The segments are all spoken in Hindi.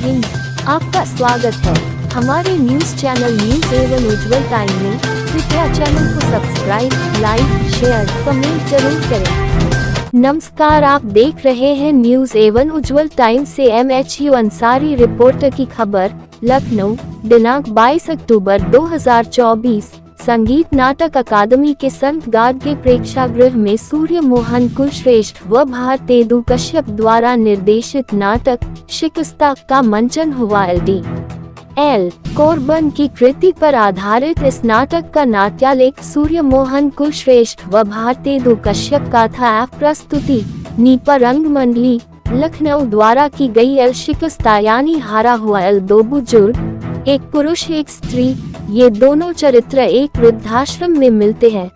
हिंद, आपका स्वागत है हमारे न्यूज चैनल न्यूज एवन उज्जवल टाइम में। कृपया चैनल को सब्सक्राइब, लाइक, शेयर, कमेंट जरूर करें। नमस्कार, आप देख रहे हैं न्यूज एवन उज्जवल टाइम से MHU अंसारी रिपोर्टर की खबर। लखनऊ, दिनांक 22 अक्टूबर 2024। संगीत नाटक अकादमी के संत गार्गे प्रेक्षागृह में सूर्य मोहन कुलश्रेष्ठ व भारतेदु कश्यप द्वारा निर्देशित नाटक शिकस्ता का मंचन हुआ। LDL कोरबन की कृति पर आधारित इस नाटक का नाट्यालेख सूर्य मोहन कुलश्रेष्ठ व भारतेदु कश्यप का था। प्रस्तुति नीपा रंगमंडली, लखनऊ द्वारा की गई। शिकस्ता यानी हारा हुआ। दो बुजुर्ग, एक पुरुष एक स्त्री, ये दोनों चरित्र एक वृद्धाश्रम में मिलते हैं।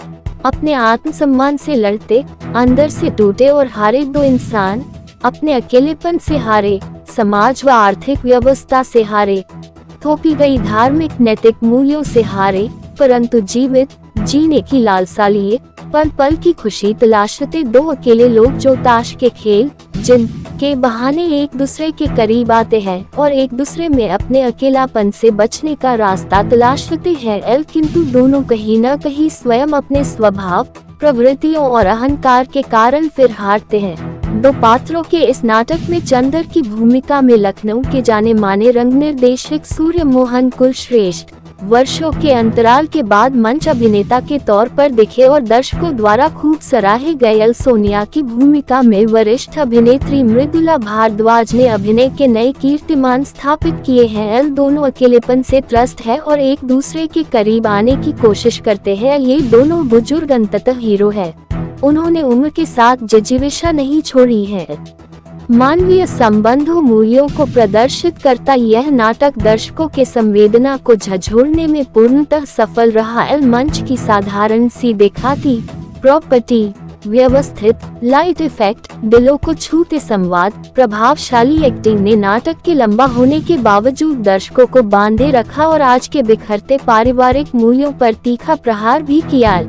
अपने आत्मसम्मान से लड़ते, अंदर से टूटे और हारे दो इंसान, अपने अकेलेपन से हारे, समाज व आर्थिक व्यवस्था से हारे, थोपी गई धार्मिक नैतिक मूल्यों से हारे, परंतु जीवित जीने की लालसा लिए पल पल की खुशी तलाशते दो अकेले लोग जो ताश के खेल जिन के बहाने एक दूसरे के करीब आते हैं और एक दूसरे में अपने अकेलापन से बचने का रास्ता तलाशते हैं। किंतु दोनों कहीं न कहीं स्वयं अपने स्वभाव, प्रवृत्तियों और अहंकार के कारण फिर हारते हैं। दो पात्रों के इस नाटक में चंदर की भूमिका में लखनऊ के जाने माने रंग निर्देशक सूर्य मोहन कुलश्रेष्ठ वर्षों के अंतराल के बाद मंच अभिनेता के तौर पर दिखे और दर्शकों द्वारा खूब सराहे गए। सोनिया की भूमिका में वरिष्ठ अभिनेत्री मृदुला भारद्वाज ने अभिनय के नए कीर्तिमान स्थापित किए हैं। दोनों अकेलेपन से त्रस्त है और एक दूसरे के करीब आने की कोशिश करते हैं। ये दोनों बुजुर्ग अंततः हीरो है, उन्होंने उम्र के साथ जिजीविषा नहीं छोड़ी है। मानवीय संबंधों मूल्यों को प्रदर्शित करता यह नाटक दर्शकों के संवेदना को झंझोड़ने में पूर्णतः सफल रहा। मंच की साधारण सी दिखाती प्रॉपर्टी, व्यवस्थित लाइट इफेक्ट, दिलों को छूते संवाद, प्रभावशाली एक्टिंग ने नाटक के लंबा होने के बावजूद दर्शकों को बांधे रखा और आज के बिखरते पारिवारिक मूल्यों पर तीखा प्रहार भी किया।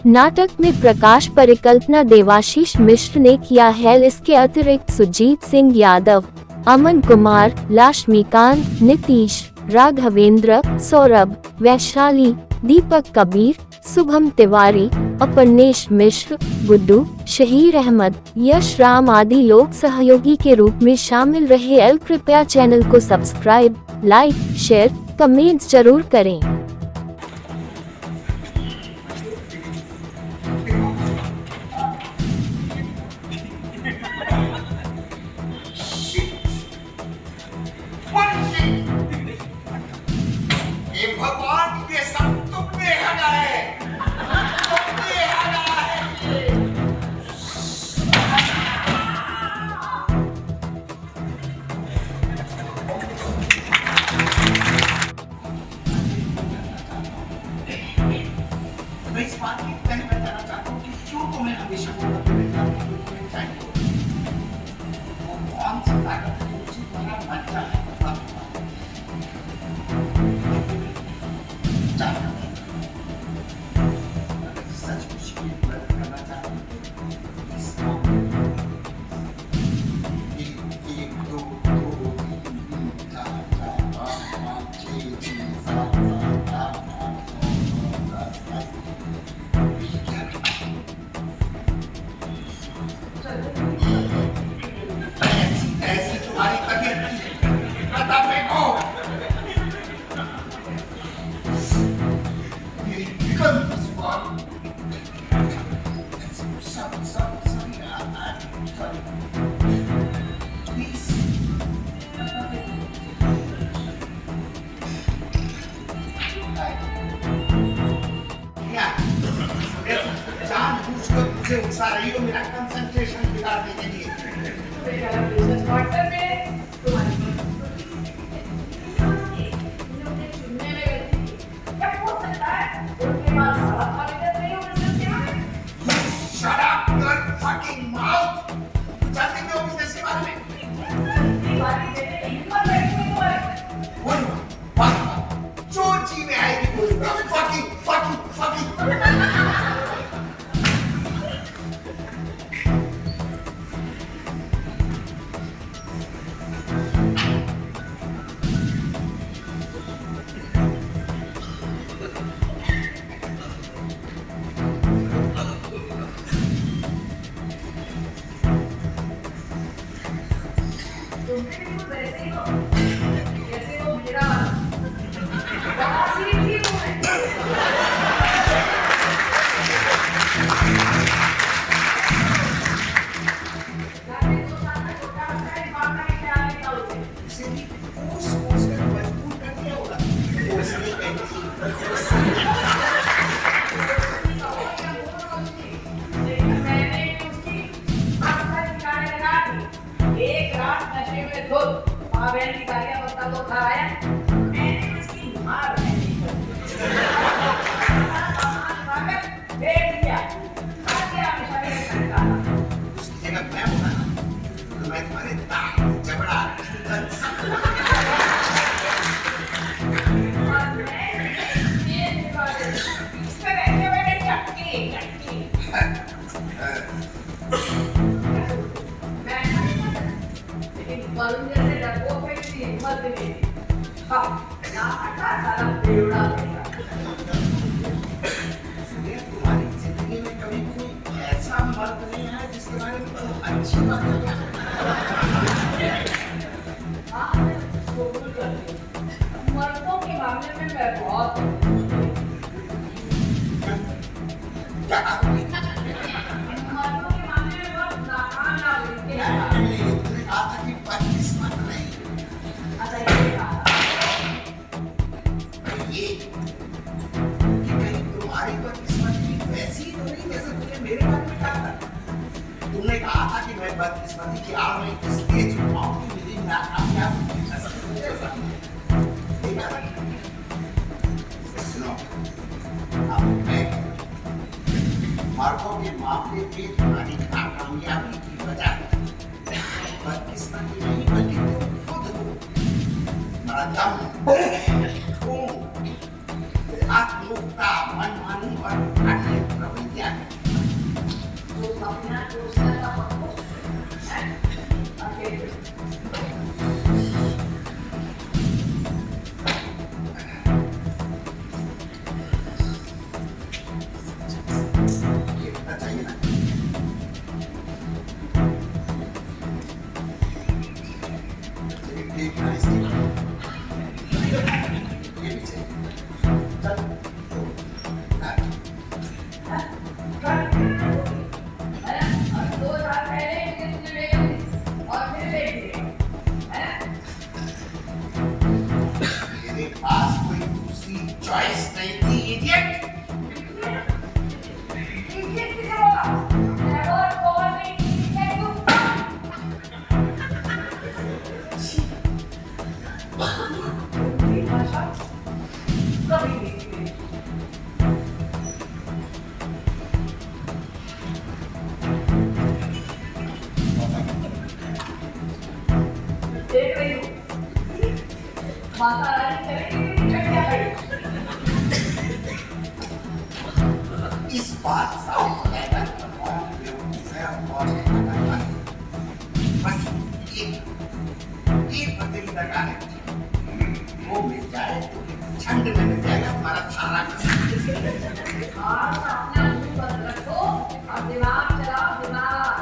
नाटक में प्रकाश परिकल्पना देवाशीष मिश्र ने किया है। इसके अतिरिक्त सुजीत सिंह यादव, अमन कुमार, लाशमीकांत, नीतीश, राघवेंद्र, सौरभ, वैशाली, दीपक कबीर, शुभम तिवारी, अपर्नेश मिश्र, गुड्डू, शहीर अहमद, यश राम आदि लोग सहयोगी के रूप में शामिल रहे। कृपया चैनल को सब्सक्राइब, लाइक, शेयर, कमेंट्स जरूर करें। भगवान के सब तुमने हरा है, तुमने हरा है। मैं इस बात की तय बताना चाहता हूँ कि क्यों तुम्हें हमेशा वो कौन सा ताकत तुम्हारा बच्चा है। ऐसी तुम्हारी तबीयत बता फेंको। जानबूझकर मुझे उकसा रही हो मेरा कंसंट्रेशन बिगाड़ने के लिए। Shut up your fucking mouth! जानते क्यों बिजनेस के बारे में? बोलूँगा, जो जी में आएगी बोलूँगा। Fucking, fucking, fucking। तुम्हारी जिंदगी में कभी कोई ऐसा मर्द नहीं है जिसके बारे में तुम अच्छी बातें मर्दों के मामले में मैं बहुत मर्दों के मामले में बहुत नाकामयाब रहते हैं। तुमने कहा था कि बदकिस्मत नहीं। अच्छा ये कहा ये कि कहीं तुम्हारी बदकिस्मत की वैसी ही तो नहीं जैसे तुमने मेरे बारे में कहा था। तुमने कहा था कि मैं बदकिस्मती की आड़ में इसलिए छुपाऊं कि मेरी नाकामयाब ऐसा तो नहीं हो सकता। ठीक है? सुनो, अब मैं मर्दों के मामले में तुम्हारी नाकामयाबी की वजह बदकिस्मती नहीं बल्कि तुम खुद हो। तुम्हारा दम, खून, आत्ममुक्ता, मनमानी और अन्य रवैया जो अपना दूसरा का पक्ष है अकेले ये होना चाहिए ना। चलिए देखना इसके ये भी चाहिए। चल तो दो साल पहले और फिर मेरे पास कोई दूसरी चॉइस नहीं थी इडियट। देख रही हूँ माता रानी चलेगी क्या करेगी? इस बात साबित हो जाएगा कि कौन बेवकूफ है और कौन अकलमंद है। बस एक बंदे की दरकार है। वो मिल जाए तो झंड में मिल जाएगा तुम्हारा सारा कसम। आज अपना मुंह बंद रखो और दिमाग चलाओ दिमाग।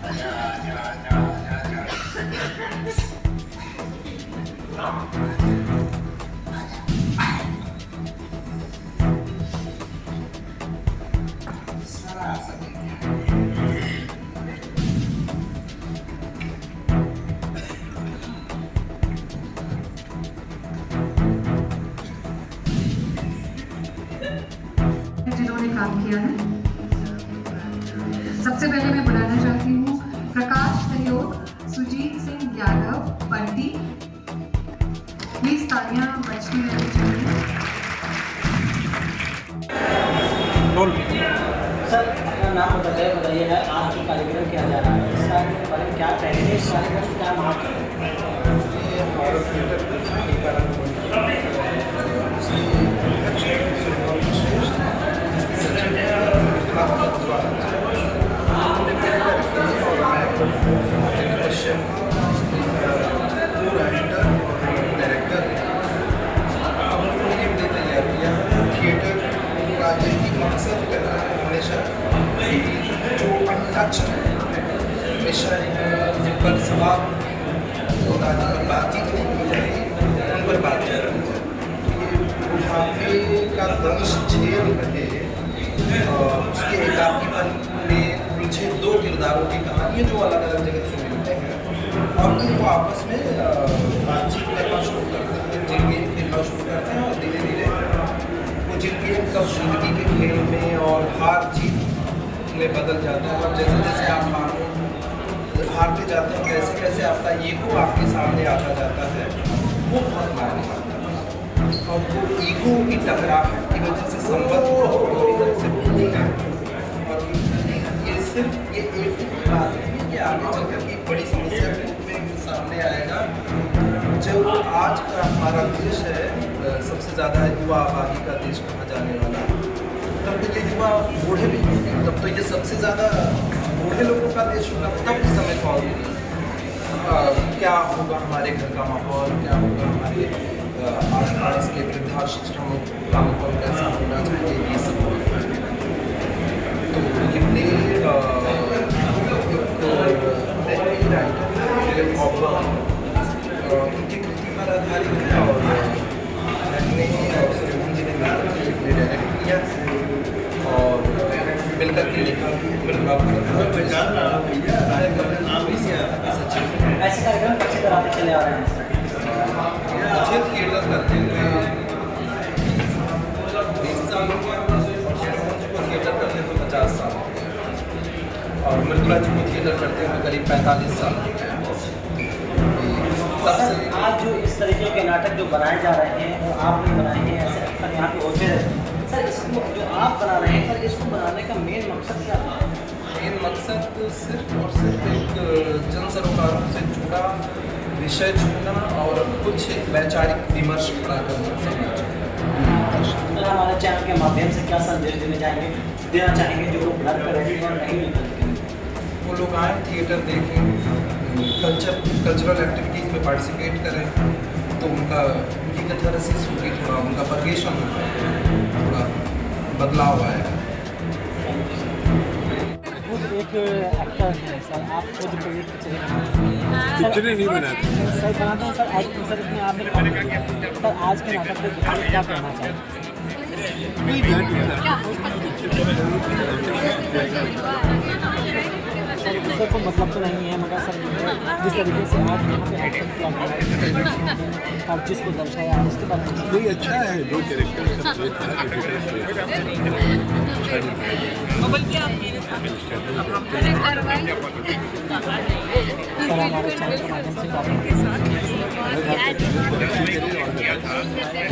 आजा, आजा, आजा, आजा, सारा समय जिन्होंने काम किया है। सबसे पहले मैं बुलाना चाहती हूँ प्रकाश सहयोग सुजीत सिंह यादव बंटी। प्लीज तालियां बजती रहनी चाहिए। सर अपना नाम बताइए है आज जो कार्यक्रम किया जा रहा है इसका बारे में क्या पहले इस कार्यक्रम में क्या महत्व थिएटर का यही मकसद कर रहा है हमेशा जो अनटच्ड विषय हैं जिन पर सवाल होता है, जिन पर बातचीत नहीं की जाती, उन पर बातचीत की जाए। बुढ़ापे का दंश झेल रहे उसके एकाकीपन में उलझे दो किरदारों की कहानियाँ जो अलग अलग जगह से मिलते हैं और फिर वो आपस में बातचीत करना शुरू करते हैं, जिन गेम खेलना शुरू करते हैं और धीरे धीरे वो जिन गेम कब जिंदगी के खेल में और हार जीत में बदल जाता है। और जैसे जैसे आप हारते जाते हैं कैसे कैसे आपका ईगो आपके सामने आता जाता है, वो बहुत मायने रखता है। और वो ईगो की टकराहट की वजह से संबंध पूरी तरह से टूटती है। और ये सिर्फ ये एक ही बात नहीं है कि आगे चलकर की बड़ी समस्या के रूप में सामने आएगा। जब आज का हमारा देश है सबसे ज़्यादा युवा आबादी का देश कहा जाने वाला, तब तो ये युवा बूढ़े भी होंगे, तब तो ये सबसे ज़्यादा बूढ़े लोगों का देश होगा। तब उस समय कौन क्या होगा, हमारे घर का माहौल क्या होगा, हमारे आसपास के वृद्धाश्रमों का माहौल कैसा होना चाहिए, ये सब होगा। तो ये प्ले उनकी कृति पर आधारित है और मैंने और सुरेमन जी ने मिलकर ये प्ले डायरेक्ट किया और मिलकर के लिखा। ऐसे कार्यक्रम कब से कराते चले आ रहे हैं? मुझे थिएटर करते हुए 20 साल हो गया और सुरेमन जी को थिएटर करते हुए 50 साल हो गया और मृदुला जी को थिएटर करते हुए करीब 45 साल हो गया। आज जो इस तरीके के नाटक जो बनाए जा रहे हैं वो आपने बनाए हैं, ऐसे अक्सर यहाँ पे होते हैं सर, इसको जो आप बना रहे हैं सर, इसको बनाने का मेन मकसद क्या है? मेन मकसद सिर्फ और सिर्फ एक जन सरोकारों से जुड़ा विषय चुनना और कुछ एक वैचारिक विमर्श खड़ा करना समाज। सर हमारे चैनल के माध्यम से क्या संदेश देना चाहेंगे जो लोग घर पर रहते हैं और नहीं निकलते? वो लोग आए, थिएटर देखें, कल्चरल एक्टिविटीज़ में पार्टिसिपेट करें, तो उनका उनकी कैथारसिस होगी, थोड़ा उनका परगेशन होगा, थोड़ा बदलाव आएगा। खुद एक एक्टर है सर, आप खुद पिक्चरें नहीं बनाते सर, बनाते हैं सर, एक्टिंग सर इसमें आपने सर आज के नाटक पर क्या कहना चाहेंगे? सर को मतलब तो नहीं है, मगर सर जिस तरीके से आप यहाँ पे एक्शन किया और जिसको दर्शाया उसके बारे में नहीं अच्छा है, जो कैरेक्टर का प्ले था सर हमारे चैनल के माध्यम से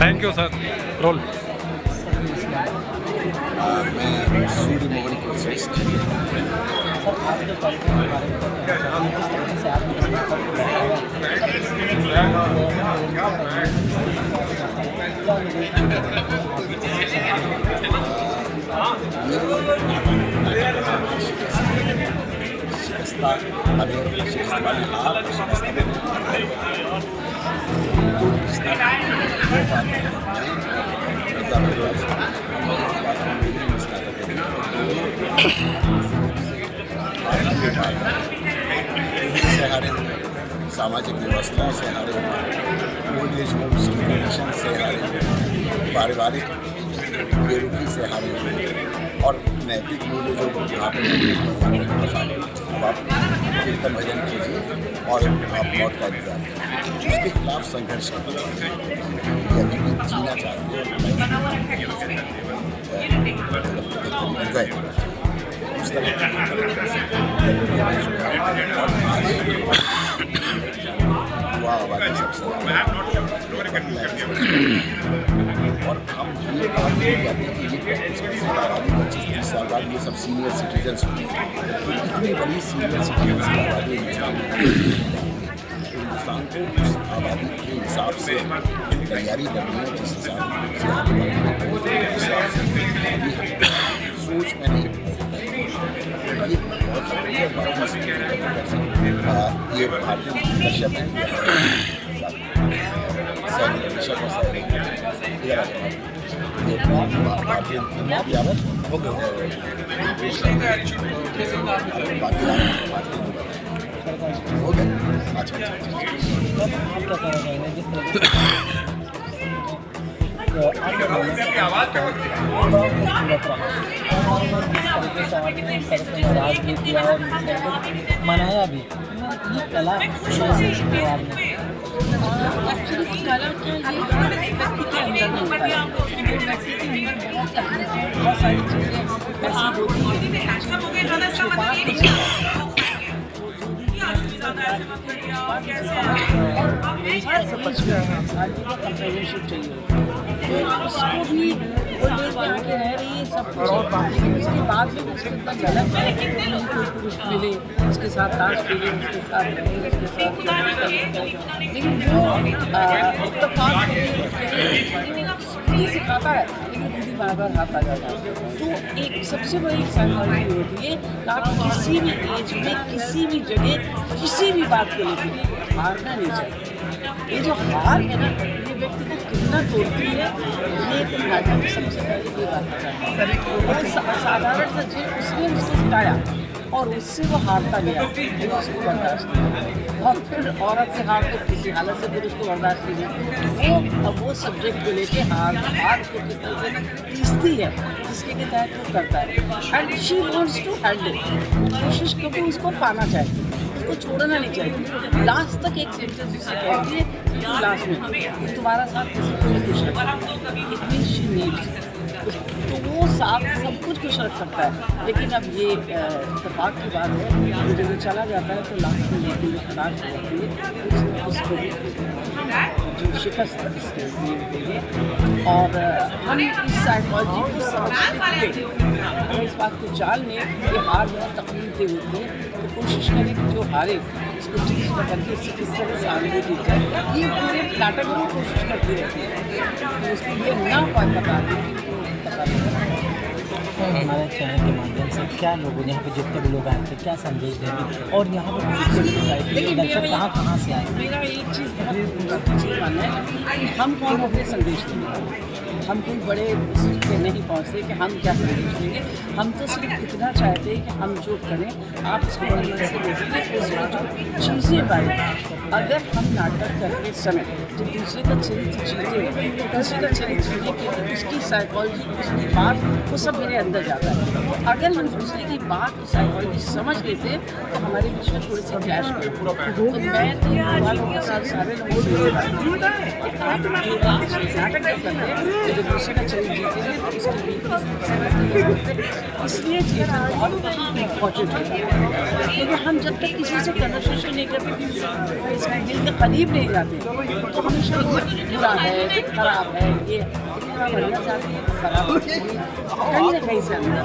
थैंक यू सर। रोल मैं सूर्य मोहन कुलश्रेष्ठ। सर आज जो कार्यक्रम के बारे में किस तरीके से आपने सामाजिक व्यवस्था से हारे, ओल्ड एज होम सिचुएशन से हारे, पारिवारिक बेरुखी से हारे और नैतिक मूल्य जो यहाँ पर अब आप कीर्तन भजन कीजिए और आप मौत का इंतजार कीजिए, उसके खिलाफ संघर्ष कीजिए। अभी भी जीना चाहते हैं उस तरह युवा आबादी सबसे और हम ये बात नहीं कहते कि ये 25 आबादी 25-30 साल बाद ये सब सीनियर सिटीजन्स होंगे, इतनी बड़ी सीनियर सिटीजन्स की आबादी हिंदुस्तान को उस आबादी के हिसाब से तैयारी करनी है, जिस हिसाब से सोच में नहीं ये बहुत ये भारतीय कश्यप है, सैनिक कश्यप भारतीय हो गया। अच्छा अच्छा अच्छा। आप क्या कहना चाहेंगे जिस तरह नाराजगी किया और मनाया भी ये कला एक्चुअली कला क्या ये व्यक्ति के अंदर में होता है, व्यक्ति के अंदर बहुत सारी चीज़ें ऐसी होती कंपेरिजनशिप चाहिए उसको भी वो लेके आके रह रही है सब कुछ, लेकिन उसके बाद भी उसके इतना गलत है कि कोई पुरुष मिले उसके साथ ताश खेले उसके साथ रहे उसके साथ, लेकिन वो इत्तेफाक ये सिखाता है लेकिन खुद ही बार बार हाथ आ जाता है। तो एक सबसे बड़ी साइकोलॉजी होती है कि आप किसी भी एज में किसी भी जगह किसी भी बात को लेकर हारना नहीं चाहिए। ये जो हार है ना ये व्यक्ति को कितना तोड़ती है, ये तो नाटक सबसे पहले ये बात है। साधारण सा चीज उसने उसको सिखाया और उससे वो हारता गया, वो उसको बर्दाश्त नहीं, और फिर औरत से हार तो किसी हालत से फिर उसको बर्दाश्त नहीं, वो अब वो सब्जेक्ट को लेके हार को किस तरह से पीसती है जिसके के तहत वो करता है and she wants to handle, कोशिश कभी उसको पाना चाहिए, उसको छोड़ना नहीं चाहिए। लास्ट तक एक सेंटेंस उसे कहती है कि लास्ट में तुम्हारा साथ किसी को भी खुश रखता है, इट मीन्स शी नीड्स, तो वो साथ सब कुछ खुश रख सकता है। लेकिन अब ये इत्तेफाक की बात है कि जब चला जाता है तो लास्ट में लेकिन तलाश हो जाती है उसको जो शिकस्त देंगे। और हम इस साइकोलॉजी को समझते हुए हमें इस बात को जान लें कि हार बहुत तकलीफ होती है, तो कोशिश करें कि जो हारे इसको ठीक करके इससे किस तरह से आगे दी जाए। ये पूरे नाटक में कोशिश करती रहती है तो उसके लिए ना पता हमारे चैनल के माध्यम से क्या लोग यहाँ पे जितने भी लोग आए थे क्या संदेश देंगे और यहाँ पर दर्शक कहाँ से आए? मेरा एक चीज़ बहुत चीज़ मानना है कि हम कौन अपने संदेश देंगे, हम कोई बड़े पे नहीं पहुँचते कि हम क्या संदेश देंगे, हम तो सिर्फ इतना चाहते हैं कि हम जो करें आप इसको बड़ी मन से देखिए, उसमें जो चीज़ें बने अगर हम नाटक करते समय जो दूसरे का चरित्र चीज़ें दूसरे का चरित्र चीज़ें की उसकी साइकोलॉजी उसकी बात वो सब मेरे अंदर जाता है। तो अगर हम दूसरे की बात और साइकोलॉजी समझ लेते हैं तो हमारे बीच में थोड़ी सी क्लैश करती, तो मैं तो वालों के साथ सारे लोगों से आप जो नाटक करते हैं जो दूसरे का चरित्र जीते हैं तो उसकी इसलिए थिएटर बहुत इम्पॉर्टेंट होता है, क्योंकि हम जब तक किसी से कन्वर्सेशन नहीं करते इसके दिल के करीब नहीं जाते तो हमेशा बुरा है खराब है ये इतना बढ़िया जाती है खराब कहीं ना कहीं से अंदर।